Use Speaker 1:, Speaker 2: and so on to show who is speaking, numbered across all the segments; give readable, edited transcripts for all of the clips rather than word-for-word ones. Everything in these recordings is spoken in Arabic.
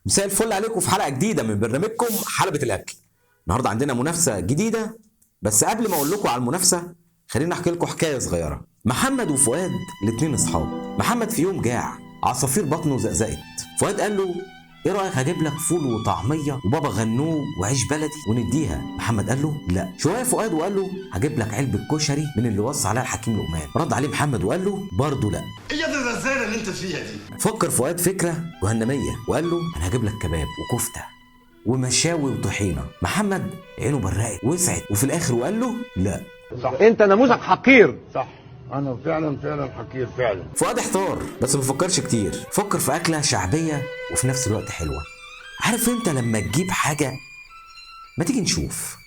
Speaker 1: مساء الفل عليكم في حلقه جديده من برنامجكم حلبة الاكل. النهارده عندنا منافسه جديده، بس قبل ما اقول لكم على المنافسه خليني احكي لكم حكايه صغيره. محمد وفؤاد الاتنين اصحاب. محمد في يوم جاع، عصافير بطنه زقزقت. فؤاد قال له ايه رايك هجيب لك فول وطعميه وبابا غنوج وعيش بلدي ونديها؟ محمد قال له لا. شويه فؤاد وقال له هجيب لك علبه كشري من اللي وصى عليها الحكيم لقمان. رد عليه محمد وقال له برضه لا.
Speaker 2: ايه يا ده الرزاله اللي انت فيها دي؟
Speaker 1: فكر فؤاد فكره جهنميه وقال له انا هجيب لك كباب وكفته ومشاوي وطحينه. محمد عينه برقت وسعت وفي الاخر وقال له لا.
Speaker 3: صح، انت نموذج حقير.
Speaker 2: صح، انا فعلا حقير فعلا.
Speaker 1: فؤاد احتار بس ما فكرش كتير، فكر في اكله شعبيه وفي نفس الوقت حلوه. عارف انت لما تجيب حاجه؟ ما تيجي نشوف.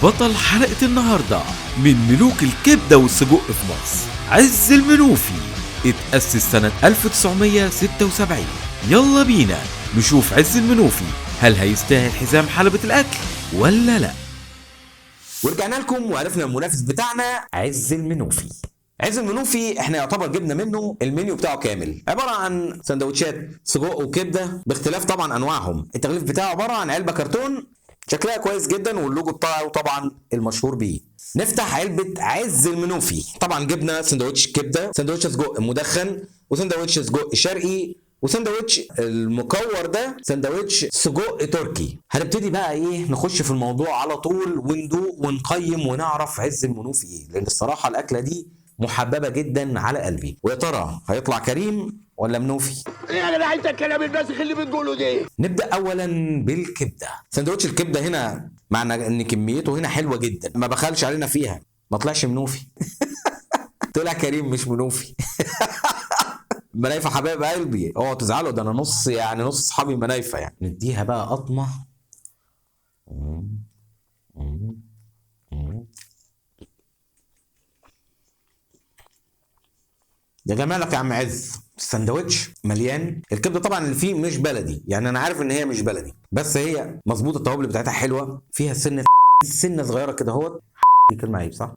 Speaker 4: بطل حلقة النهاردة من ملوك الكبدة والسجق في مصر، عز المنوفي، اتأسس سنة 1976. يلا بينا نشوف عز المنوفي هل هيستاهل حزام حلبة الأكل ولا لا.
Speaker 1: ورجعنا لكم وعرفنا المنافس بتاعنا عز المنوفي. عز المنوفي احنا يعتبر جبنا منه المنيو بتاعه كامل، عباره عن سندوتشات سجق وكبده باختلاف طبعا انواعهم. التغليف بتاعه عباره عن علبه كرتون شكلها كويس جدا واللوجو بتاعه طبعا المشهور بيه. نفتح علبه عز المنوفي. طبعا جبنا سندوتش كبده، سندوتش سجق مدخن، وسندوتش سجق شرقي، وسندوتش المكور ده سندوتش سجق تركي. هنبتدي بقى ايه نخش في الموضوع على طول وندوق ونقيم ونعرف عز المنوفي ايه، لان الصراحه الاكله دي محببه جدا على قلبي. ويا ترى هيطلع كريم ولا منوفي؟
Speaker 2: ايه يا جدع انت الكلام الباسخ اللي بتقوله ده؟
Speaker 1: نبدا اولا بالكبده. سندوتش الكبده هنا معنى ان كميته هنا حلوه جدا، ما بخلش علينا فيها، ما طلعش منوفي. طلع كريم مش منوفي. منايفه حبايب قلبي، اوعوا تزعلوا، ده انا نص نص اصحابي منايفه يعني. نديها بقى قطمه. يا جمالك يا عم عز. السندوتش مليان. الكبده طبعا اللي فيه مش بلدي، يعني انا عارف ان هي مش بلدي، بس هي مظبوطه، التوابل بتاعتها حلوه، فيها سنه صغيره كده اهوت. دي كلمه عيب صح؟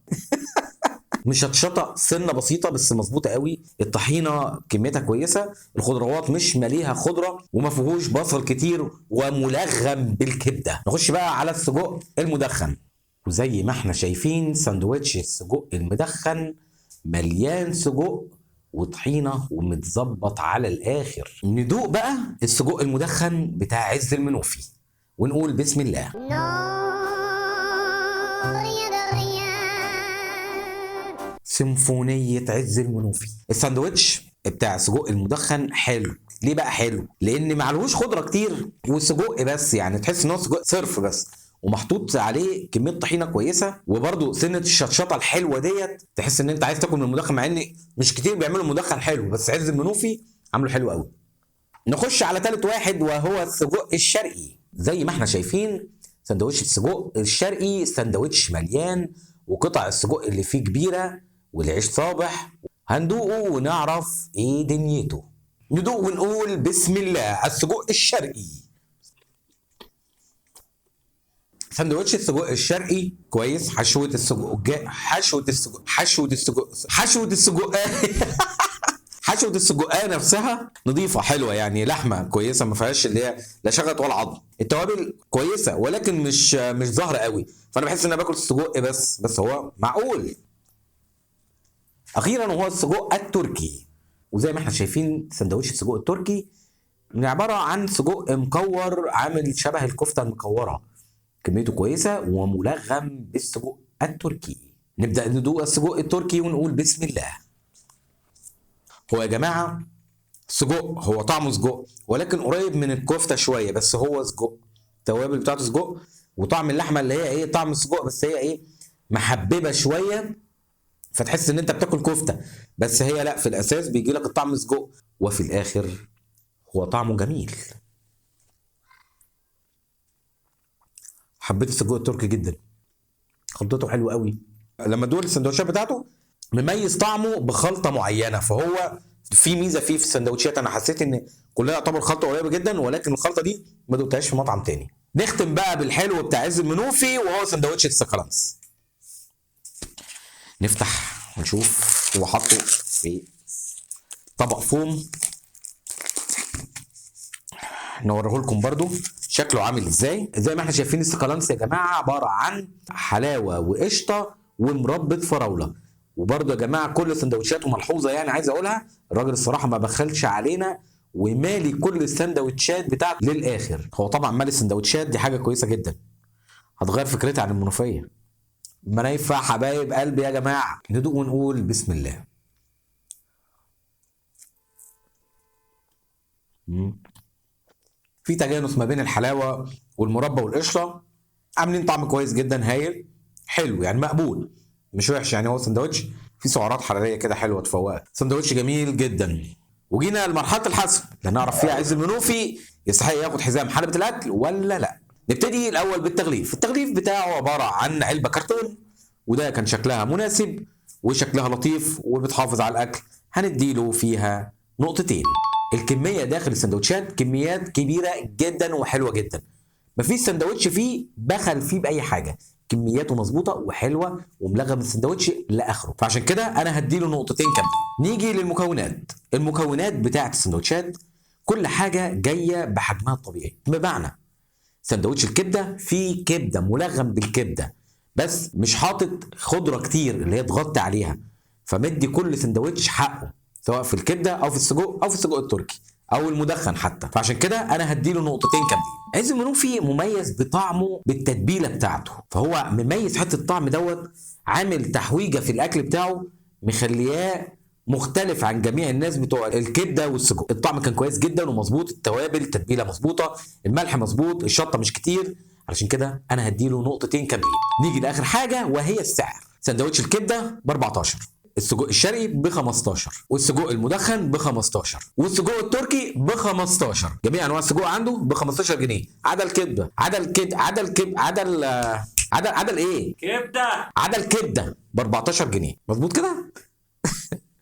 Speaker 1: مش هتشطه، سنه بسيطه بس مظبوطه قوي. الطحينه كميتها كويسه، الخضروات مش مليها خضره وما فيهوش بصل كتير وملغم بالكبده. نخش بقى على السجق المدخن. وزي ما احنا شايفين سندوتش السجق المدخن مليان سجق وطحينه ومتظبط على الاخر. ندوق بقى السجق المدخن بتاع عز المنوفي ونقول بسم الله. سيمفونية عز المنوفي. الساندوتش بتاع السجق المدخن حلو. ليه بقى حلو؟ لان معلهوش خضره كتير والسجق بس، يعني تحس ان هو سجق صرف بس، ومحطوط عليه كميه طحينه كويسه، وبرده سنه الشطشطه الحلوه ديت، تحس ان انت عايز تاكل من المدخن، مع ان مش كتير بيعملوا مدخن حلو، بس عز المنوفي عامله حلو قوي. نخش على ثالث واحد وهو السجق الشرقي. زي ما احنا شايفين سندوتش السجق الشرقي سندوتش مليان، وقطع السجق اللي فيه كبيره، والعيش صابح. هندوقه ونعرف ايه دنيته. ندوق ونقول بسم الله. السجق الشرقي. سندوتش السجق الشرقي كويس. حشوة السجق حشوة السجقايه نفسها نظيفه حلوه، يعني لحمه كويسه ما فيهاش اللي هي لا شغط ولا عظم. التوابل كويسه ولكن مش ظاهره قوي، فانا بحس ان انا باكل السجق بس هو معقول. اخيرا هو السجق التركي. وزي ما احنا شايفين سندوتش السجق التركي عباره عن سجق مكور عامل شبه الكفته المكوره، كميته كويسه وملغم بالسجق التركي. نبدا ندوق السجق التركي ونقول بسم الله. هو يا جماعه سجق، هو طعمه سجق ولكن قريب من الكفته شويه، بس هو سجق. التوابل بتاعته سجق، وطعم اللحمه اللي هي ايه طعم السجق، بس هي ايه محببه شويه، فتحس ان انت بتاكل كفته، بس هي لا، في الاساس بيجي لك الطعم سجق، وفي الاخر هو طعمه جميل. حبيت السجق التركي جدا، خلطته حلوه قوي. لما دوق السندوتشات بتاعته مميز طعمه بخلطه معينه، فهو في ميزه فيه في السندوتشات. انا حسيت ان كلها يعتبر خلطه قريبه جدا، ولكن الخلطه دي ما دوقتهاش في مطعم تاني. نختم بقى بالحلو بتاع عز المنوفي وهو سندوتش السكالانس. نفتح ونشوف. هو حاطه في طبق فوم نوريه لكم برضو شكله عامل ازاي. زي ما احنا شايفين السكالانس يا جماعه عباره عن حلاوه وقشطه ومربى فراوله. وبرضو يا جماعه كل سندوتشاته ملحوظه يعني عايز اقولها، الراجل الصراحه ما بخلش علينا ومالي كل السندوتشات بتاعته للاخر. هو طبعا مالي السندوتشات دي حاجه كويسه جدا، هتغير فكرتي عن المنوفيه. منايفه حبايب قلبي يا جماعه. ندوق ونقول بسم الله. في تجانس ما بين الحلاوه والمربى والقشره، عاملين طعم كويس جدا، هايل حلو يعني مقبول مش وحش يعني. هو سندوتش فيه سعرات حراريه كده حلوه تفوقك، سندوتش جميل جدا. وجينا لمرحله الحسم اللي نعرف فيها عز المنوفي يستحق ياخد حزام حلبة الاكل ولا لا. نبتدي الاول بالتغليف. التغليف بتاعه عباره عن علبه كرتون، وده كان شكلها مناسب وشكلها لطيف وبتحافظ على الاكل. هنديله فيها نقطتين. الكميه داخل السندوتشات كميات كبيره جدا وحلوه جدا، مفيش سندوتش فيه بخل فيه باي حاجه، كمياته مظبوطه وحلوه وملغم السندوتش لاخره، فعشان كده انا هديله نقطتين كاملين. نيجي للمكونات. المكونات بتاعه السندوتشات كل حاجه جايه بحجمها الطبيعي، بمعنى سندوتش الكبده فيه كبده ملغم بالكبده، بس مش حاطط خضره كتير اللي هي تغطي عليها، فمدي كل سندوتش حقه سواء في الكبده او في السجق او في السجق التركي او المدخن حتى، فعشان كده انا هديله نقطتين كاملين. عز المنوفي مميز بطعمه بالتتبيله بتاعته، فهو مميز حته الطعم دوت، عامل تحويجه في الاكل بتاعه مخلياه مختلف عن جميع الناس بتوع الكبده والسجق. الطعم كان كويس جدا ومظبوط، التوابل التتبيله مظبوطه، الملح مظبوط، الشطه مش كتير، علشان كده انا هديله نقطتين كاملين. نيجي لاخر حاجه وهي السعر. سندوتش الكبده ب 14، السجق الشرقي ب 15، والسجق المدخن ب 15، والسجق التركي ب 15. جميع انواع السجق عنده ب 15 جنيه، عدا الكبده، عدا ايه؟ عدا الكبده ب 14 جنيه، مظبوط كده؟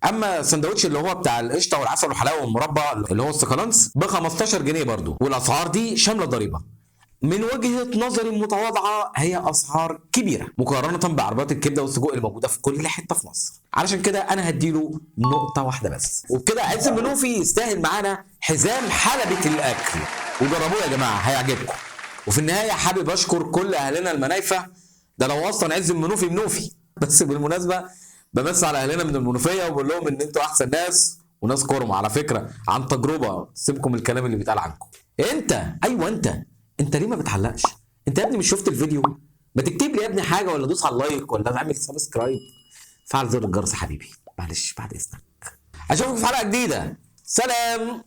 Speaker 1: اما السندوتش اللي هو بتاع القشطه والعسل والحلاوه والمربى اللي هو السكالانس ب 15 جنيه برضو، والاسعار دي شامله ضريبه. من وجهه نظري المتواضعه هي اسعار كبيره مقارنه بعربيات الكبده والسجق اللي موجوده في كل حته في مصر، علشان كده انا هديله نقطه واحده بس. وبكده عز المنوفي يستاهل معانا حزام حلبة الاكل، وجربوه يا جماعه هيعجبكم. وفي النهايه حابب اشكر كل اهلنا المنايفه، ده لو اصلا عز المنوفي منوفي بس بالمناسبه بمس على اهلنا من المنوفيه وبقول لهم ان انتوا احسن ناس وناس كرم على فكره، عن تجربه. سيبكم الكلام اللي بيتقال عنكم. ايوه انت ليه ما بتعلقش؟ انت يا ابني مش شفت الفيديو؟ ما تكتب لي يا ابني حاجه، ولا دوس على اللايك، ولا تعمل سبسكرايب، فعل زر الجرس يا حبيبي، معلش بعد اذنك. اشوفكم في حلقه جديده، سلام.